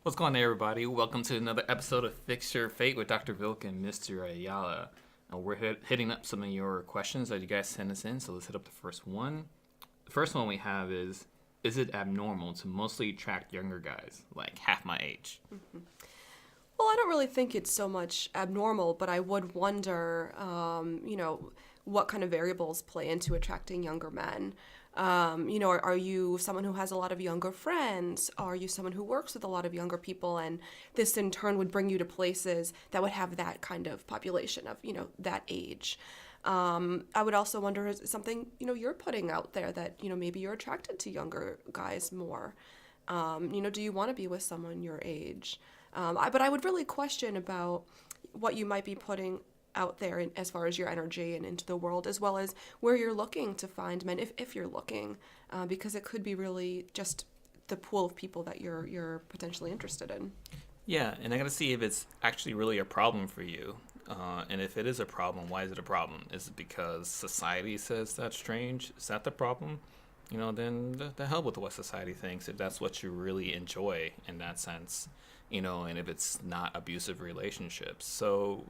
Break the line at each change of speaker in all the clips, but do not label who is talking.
What's going on, everybody? Welcome to another episode of Fix Your Fate with Dr. Vilk and Mr. Ayala. We're hitting up some of your questions that you guys sent us in, so let's hit up the first one. The first one we have is it abnormal to mostly attract younger guys, like half my age?
Mm-hmm. Well, I don't really think it's so much abnormal, but I would wonder, what kind of variables play into attracting younger men. Are you someone who has a lot of younger friends? Are you someone who works with a lot of younger people? And this in turn would bring you to places that would have that kind of population of, that age. I would also wonder, is it something, you're putting out there that, maybe you're attracted to younger guys more? Do you want to be with someone your age? But I would really question about what you might be putting out there as far as your energy and into the world, as well as where you're looking to find men, if you're looking, because it could be really just the pool of people that you're potentially interested in.
Yeah, and I got to see if it's actually really a problem for you. And if it is a problem, why is it a problem? Is it because society says that's strange? Is that the problem? Then the hell with what society thinks, if that's what you really enjoy in that sense, and if it's not abusive relationships. So,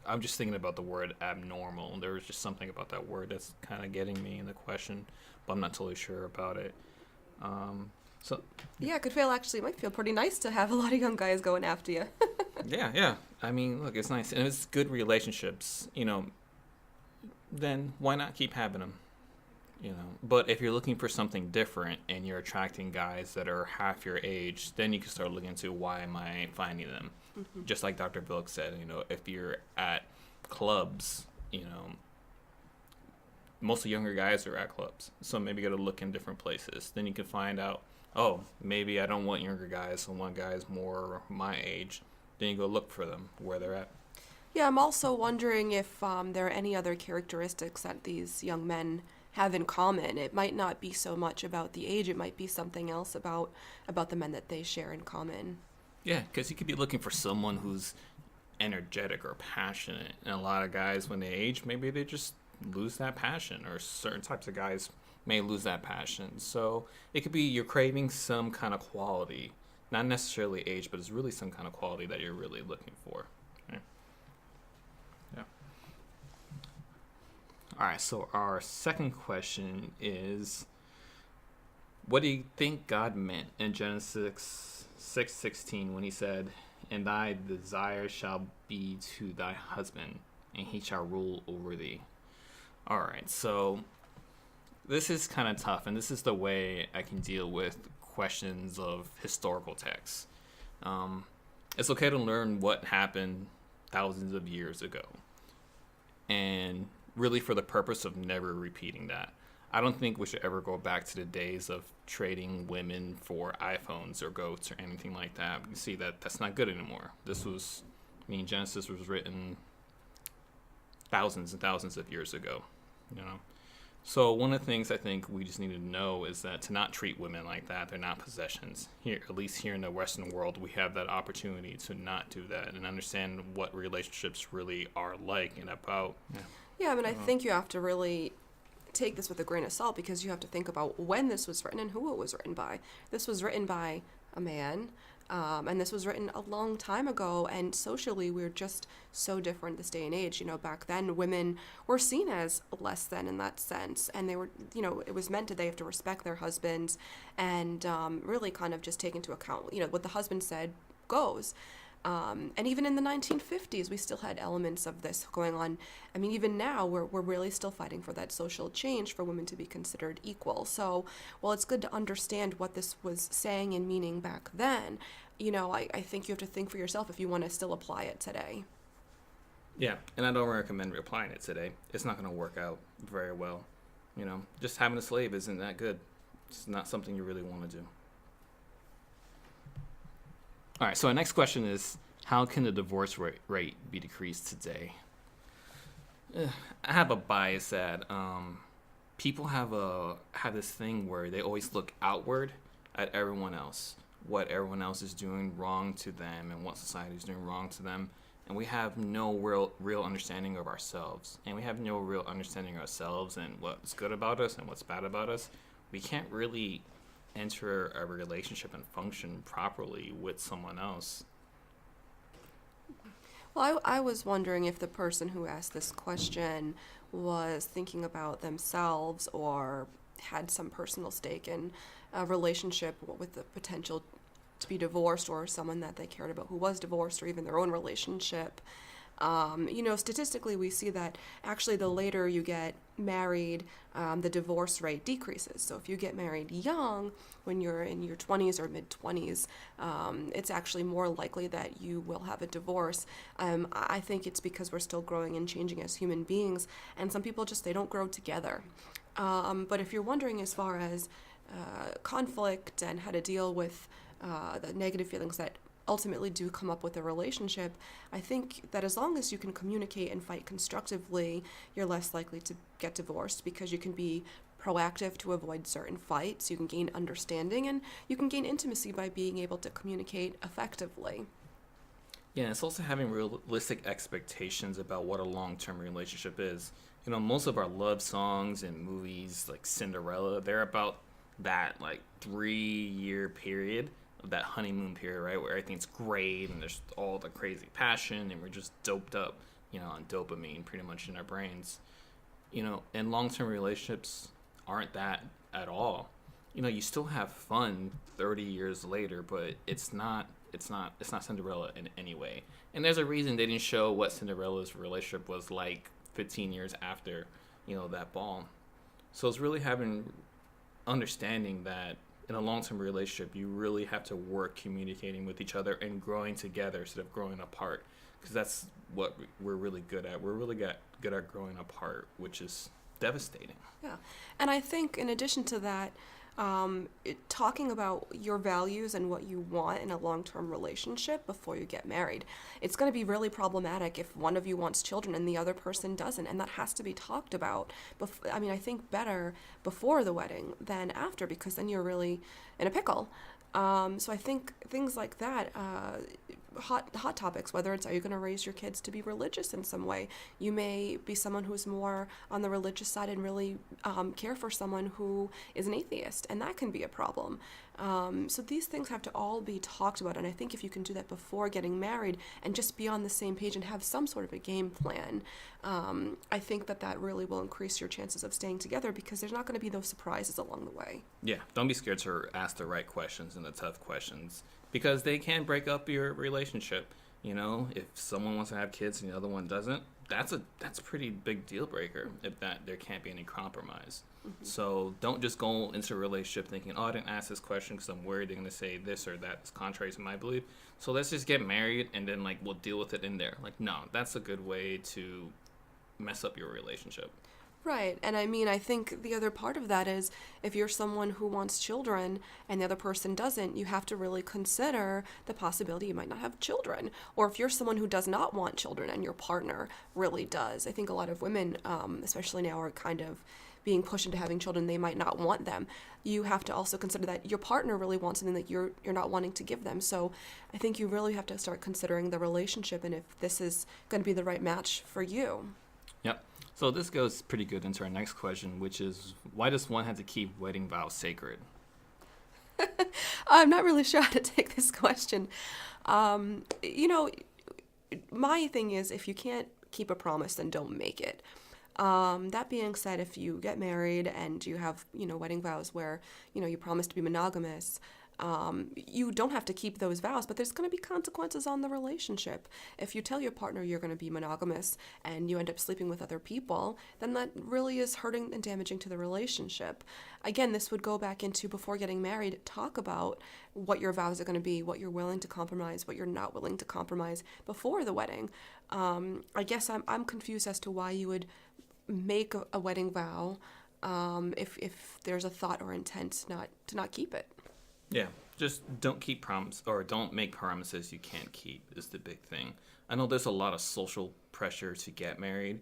I'm just thinking about the word abnormal. There was just something about that word that's kind of getting me in the question, but I'm not totally sure about it.
Yeah, it might feel pretty nice to have a lot of young guys going after you.
Yeah. I mean, look, it's nice. And if it's good relationships, then why not keep having them? But if you're looking for something different and you're attracting guys that are half your age, then you can start looking into why am I finding them? Mm-hmm. Just like Dr. Vilk said, if you're at clubs, most younger guys are at clubs. So maybe you got to look in different places. Then you can find out, oh, maybe I don't want younger guys. I want guys more my age. Then you go look for them where they're at.
Yeah, I'm also wondering if there are any other characteristics that these young men have in common. It might not be so much about the age. It might be something else about the men that they share in common.
Yeah, because you could be looking for someone who's energetic or passionate. And a lot of guys, when they age, maybe they just lose that passion, or certain types of guys may lose that passion. So it could be you're craving some kind of quality, not necessarily age, but it's really some kind of quality that you're really looking for. Yeah. All right, so our second question is, what do you think God meant in Genesis 6:16 when he said, "And thy desire shall be to thy husband, and he shall rule over thee"? All right, so this is kind of tough, and this is the way I can deal with questions of historical texts. It's okay to learn what happened thousands of years ago, and really for the purpose of never repeating that. I don't think we should ever go back to the days of trading women for iPhones or goats or anything like that. You see that that's not good anymore. Genesis was written thousands and thousands of years ago, So one of the things I think we just need to know is that to not treat women like that. They're not possessions. Here, at least here in the Western world, we have that opportunity to not do that and understand what relationships really are like and about.
Yeah, I think you have to really take this with a grain of salt, because you have to think about when this was written and who it was written by. This was written by a man, and this was written a long time ago, and socially we're just so different this day and age. Back then women were seen as less than in that sense, and they were, it was meant that they have to respect their husbands and really kind of just take into account, what the husband said goes. And even in the 1950s, we still had elements of this going on. Even now, we're really still fighting for that social change for women to be considered equal. So, while it's good to understand what this was saying and meaning back then, I think you have to think for yourself if you want to still apply it today.
Yeah, and I don't recommend applying it today. It's not going to work out very well. Just having a slave isn't that good. It's not something you really want to do. All right, so our next question is, how can the divorce rate be decreased today? I have a bias that people have this thing where they always look outward at everyone else, what everyone else is doing wrong to them and what society is doing wrong to them, and we have no real understanding of ourselves. And we have no real understanding of ourselves and what's good about us and what's bad about us. We can't really enter a relationship and function properly with someone else?
Well, I was wondering if the person who asked this question was thinking about themselves or had some personal stake in a relationship with the potential to be divorced, or someone that they cared about who was divorced, or even their own relationship. Statistically, we see that actually the later you get married, the divorce rate decreases. So if you get married young, when you're in your 20s or mid-20s, it's actually more likely that you will have a divorce. I think it's because we're still growing and changing as human beings, and some people just, they don't grow together. But if you're wondering as far as conflict and how to deal with the negative feelings that ultimately do come up with a relationship, I think that as long as you can communicate and fight constructively, you're less likely to get divorced, because you can be proactive to avoid certain fights, you can gain understanding, and you can gain intimacy by being able to communicate effectively.
Yeah, it's also having realistic expectations about what a long-term relationship is. Most of our love songs and movies like Cinderella, they're about that 3-year period, that honeymoon period, right, where everything's great and there's all the crazy passion and we're just doped up, on dopamine pretty much in our brains. And long-term relationships aren't that at all. You still have fun 30 years later, but it's not Cinderella in any way. And there's a reason they didn't show what Cinderella's relationship was like 15 years after, that ball. So it's really having understanding that in a long-term relationship, you really have to work communicating with each other and growing together instead of growing apart, because that's what we're really good at. We're really good at growing apart, which is devastating.
Yeah. And I think in addition to that, talking about your values and what you want in a long-term relationship before you get married. It's going to be really problematic if one of you wants children and the other person doesn't, and that has to be talked about. I think better before the wedding than after, because then you're really in a pickle. So I think things like that, hot topics, whether it's, are you going to raise your kids to be religious in some way? You may be someone who's more on the religious side and really care for someone who is an atheist, and that can be a problem. So these things have to all be talked about, and I think if you can do that before getting married and just be on the same page and have some sort of a game plan, I think that really will increase your chances of staying together, because there's not going to be those surprises along the way.
Yeah, don't be scared to ask the right questions and the tough questions, because they can break up your relationship. If someone wants to have kids and the other one doesn't, that's a pretty big deal breaker, if there can't be any compromise. Mm-hmm. So don't just go into a relationship thinking, I didn't ask this question because I'm worried they're going to say this or that is contrary to my belief, so let's just get married and then we'll deal with it in there. No, that's a good way to mess up your relationship.
Right. And I think the other part of that is, if you're someone who wants children and the other person doesn't, you have to really consider the possibility you might not have children. Or if you're someone who does not want children and your partner really does. I think a lot of women, especially now, are kind of being pushed into having children. They might not want them. You have to also consider that your partner really wants something that you're not wanting to give them. So I think you really have to start considering the relationship and if this is going to be the right match for you.
Yep. So this goes pretty good into our next question, which is, why does one have to keep wedding vows sacred?
I'm not really sure how to take this question. My thing is, if you can't keep a promise, then don't make it. That being said, if you get married and you have, wedding vows where, you promise to be monogamous, you don't have to keep those vows, but there's going to be consequences on the relationship. If you tell your partner you're going to be monogamous and you end up sleeping with other people, then that really is hurting and damaging to the relationship. Again, this would go back into, before getting married, talk about what your vows are going to be, what you're willing to compromise, what you're not willing to compromise before the wedding. I guess I'm confused as to why you would make a wedding vow if there's a thought or intent to not keep it.
Yeah, just don't keep promise, or don't make promises you can't keep is the big thing. I know there's a lot of social pressure to get married,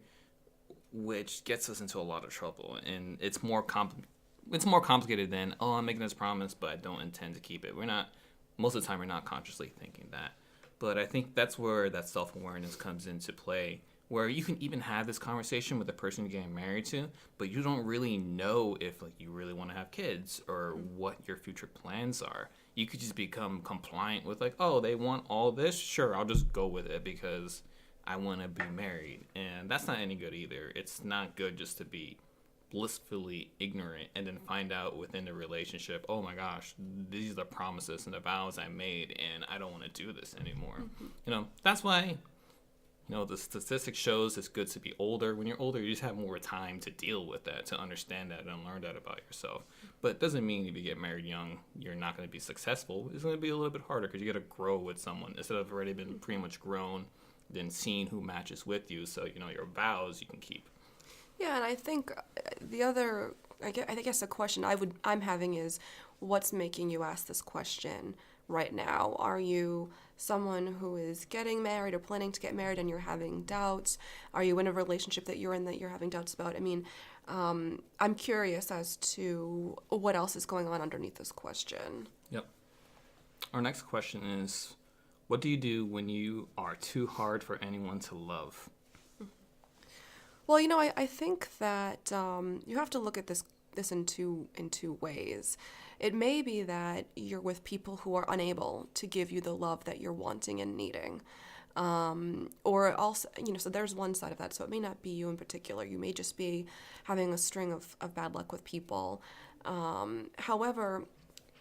which gets us into a lot of trouble, and it's more complicated than, I'm making this promise, but I don't intend to keep it. Most of the time we're not consciously thinking that. But I think that's where that self-awareness comes into play, where you can even have this conversation with the person you're getting married to, but you don't really know if like you really want to have kids or what your future plans are. You could just become compliant with like, oh, they want all this, sure, I'll just go with it because I want to be married. And that's not any good either. It's not good just to be blissfully ignorant and then find out within the relationship, oh my gosh, these are the promises and the vows I made and I don't want to do this anymore. That's why the statistic shows it's good to be older. When you're older, you just have more time to deal with that, to understand that and learn that about yourself. But it doesn't mean if you get married young, you're not going to be successful. It's going to be a little bit harder because you got to grow with someone instead of already been pretty much grown, then seeing who matches with you. So, your vows you can keep.
Yeah, and I think I guess the question I'm having is, what's making you ask this question right now? Are you someone who is getting married or planning to get married and you're having doubts? Are you in a relationship that you're in that you're having doubts about? I mean, I'm curious as to what else is going on underneath this question.
Yep. Our next question is, what do you do when you are too hard for anyone to love?
Well, I think that you have to look at this in two ways. It may be that you're with people who are unable to give you the love that you're wanting and needing. Or also, so there's one side of that. So it may not be you in particular. You may just be having a string of bad luck with people. However,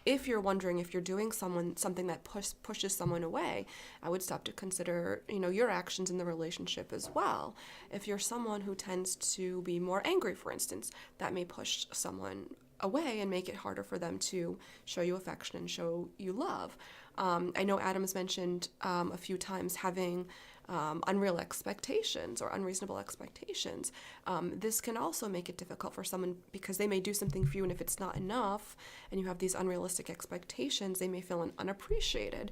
if you're wondering if you're doing something that pushes someone away, I would stop to consider, your actions in the relationship as well. If you're someone who tends to be more angry, for instance, that may push someone away and make it harder for them to show you affection and show you love. I know Adam's mentioned a few times having unreal expectations or unreasonable expectations. This can also make it difficult for someone because they may do something for you, and if it's not enough and you have these unrealistic expectations, they may feel unappreciated.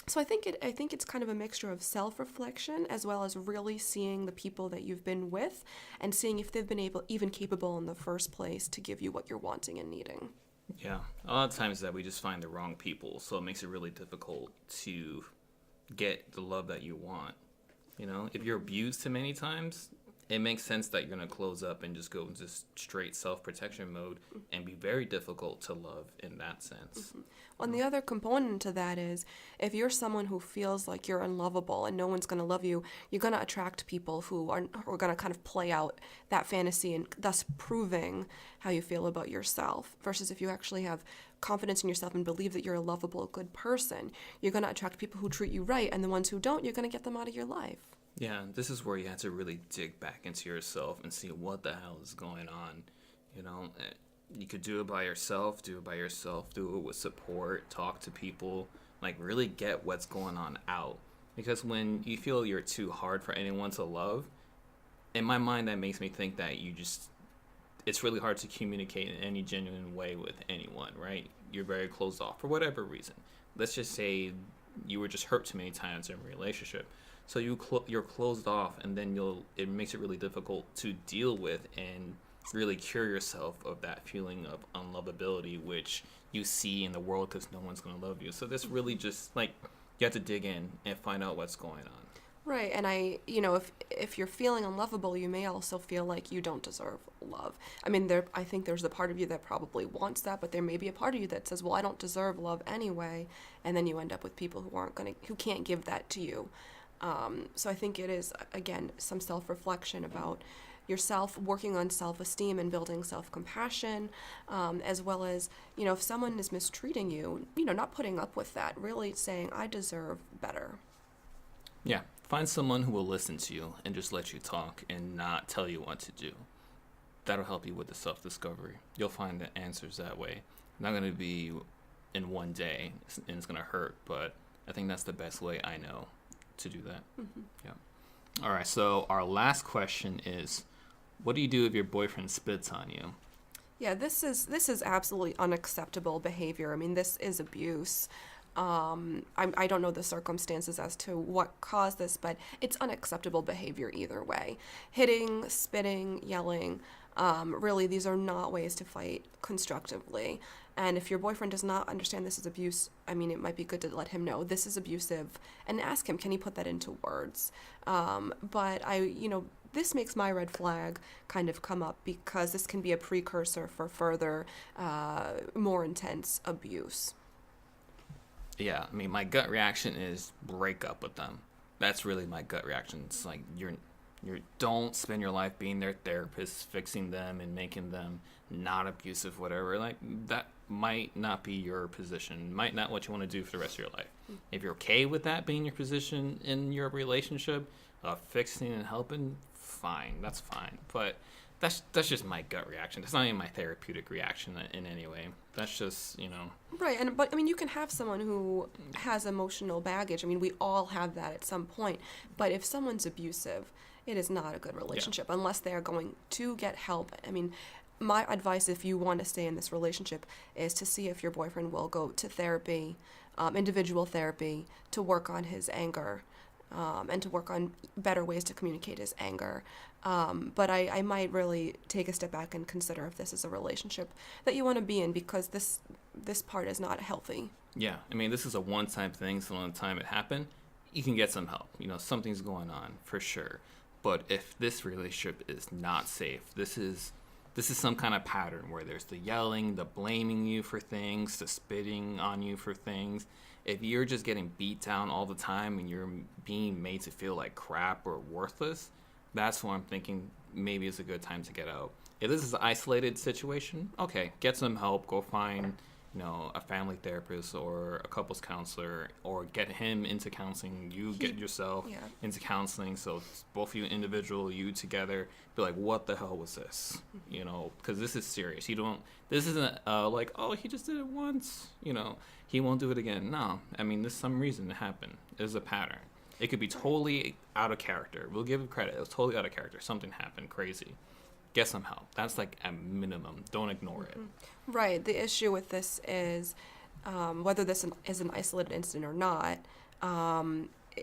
So I think it's kind of a mixture of self-reflection as well as really seeing the people that you've been with and seeing if they've been even capable in the first place to give you what you're wanting and needing.
Yeah, a lot of times that we just find the wrong people, so it makes it really difficult to get the love that you want. If you're abused too many times, it makes sense that you're going to close up and just go into straight self-protection mode and be very difficult to love in that sense.
Mm-hmm. Well, and the other component to that is if you're someone who feels like you're unlovable and no one's going to love you, you're going to attract people who are going to kind of play out that fantasy and thus proving how you feel about yourself. Versus if you actually have confidence in yourself and believe that you're a lovable, good person, you're going to attract people who treat you right, and the ones who don't, you're going to get them out of your life.
Yeah, this is where you have to really dig back into yourself and see what the hell is going on. You could do it by yourself, do it with support, talk to people, really get what's going on out. Because when you feel you're too hard for anyone to love, in my mind that makes me think that it's really hard to communicate in any genuine way with anyone, right? You're very closed off for whatever reason. Let's just say you were just hurt too many times in a relationship. So you're closed off, and then it makes it really difficult to deal with and really cure yourself of that feeling of unlovability, which you see in the world because no one's going to love you. So this really just you have to dig in and find out what's going on.
Right, and if you're feeling unlovable, you may also feel like you don't deserve love. I mean, I think there's a part of you that probably wants that, but there may be a part of you that says, well, I don't deserve love anyway, and then you end up with people who can't give that to you. So I think it is, again, some self-reflection about yourself, working on self-esteem and building self-compassion, as well as, if someone is mistreating you, not putting up with that, really saying, I deserve better.
Yeah, find someone who will listen to you and just let you talk and not tell you what to do. That'll help you with the self-discovery. You'll find the answers that way. Not going to be in one day, and it's going to hurt, but I think that's the best way I know to do that. Mm-hmm. Yeah. All right, so our last question is, what do you do if your boyfriend spits on you?
Yeah, this is absolutely unacceptable behavior. I mean, this is abuse. I don't know the circumstances as to what caused this, but it's unacceptable behavior either way. Hitting, spitting, yelling, really, these are not ways to fight constructively. And if your boyfriend does not understand this is abuse, I mean, it might be good to let him know this is abusive and ask him, can he put that into words? But this makes my red flag kind of come up because this can be a precursor for further, more intense abuse.
Yeah, I mean, my gut reaction is break up with them. That's really my gut reaction. It's like you don't spend your life being their therapist, fixing them and making them not abusive, whatever. Like, that might not be your position, might not what you want to do for the rest of your life. If you're okay with that being your position in your relationship, fixing and helping, fine, that's fine. But that's just my gut reaction. That's not even my therapeutic reaction in any way. That's just,
Right, but I mean, you can have someone who has emotional baggage. I mean, we all have that at some point. But if someone's abusive, it is not a good relationship unless they are going to get help. I mean, my advice, if you want to stay in this relationship, is to see if your boyfriend will go to therapy, individual therapy, to work on his anger, and to work on better ways to communicate his anger. But I might really take a step back and consider if this is a relationship that you want to be in, because this part is not healthy.
Yeah, I mean, this is a one-time thing, so on the time it happened, you can get some help. Something's going on, for sure. But if this relationship is not safe, this is some kind of pattern where there's the yelling, the blaming you for things, the spitting on you for things. If you're just getting beat down all the time and you're being made to feel like crap or worthless, that's where I'm thinking maybe it's a good time to get out. If this is an isolated situation, okay, get some help. Go find, a family therapist or a couples counselor, or get him into counseling. You get yourself into counseling. So both you individual, you together, be like, what the hell was this? Because this is serious. This isn't like, oh, he just did it once. He won't do it again. No, I mean, there's some reason it happened. There's a pattern. It could be totally out of character. We'll give him credit. It was totally out of character. Something happened crazy. Get some help. That's like a minimum. Don't ignore it.
Right. The issue with this is whether this is an isolated incident or not.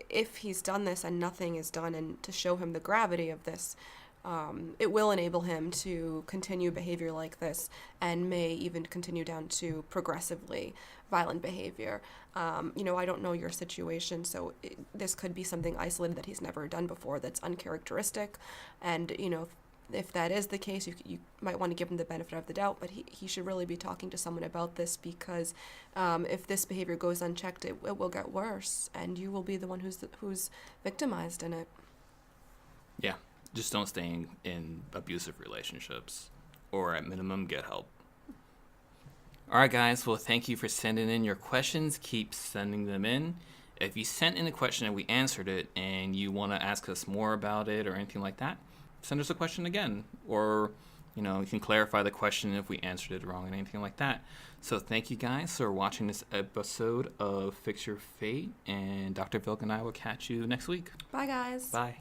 If he's done this and nothing is done, and to show him the gravity of this, it will enable him to continue behavior like this, and may even continue down to progressively violent behavior. I don't know your situation, so this could be something isolated that he's never done before that's uncharacteristic, and if that is the case, you might want to give him the benefit of the doubt, but he should really be talking to someone about this, because if this behavior goes unchecked, it will get worse, and you will be the one who's victimized in it.
Yeah, just don't stay in abusive relationships, or at minimum, get help. All right, guys, well, thank you for sending in your questions. Keep sending them in. If you sent in a question and we answered it, and you want to ask us more about it or anything like that, send us a question again, or you can clarify the question if we answered it wrong and anything like that. So thank you guys for watching this episode of Fix Your Fate, and Dr. Vilk and I will catch you next week.
Bye, guys.
Bye.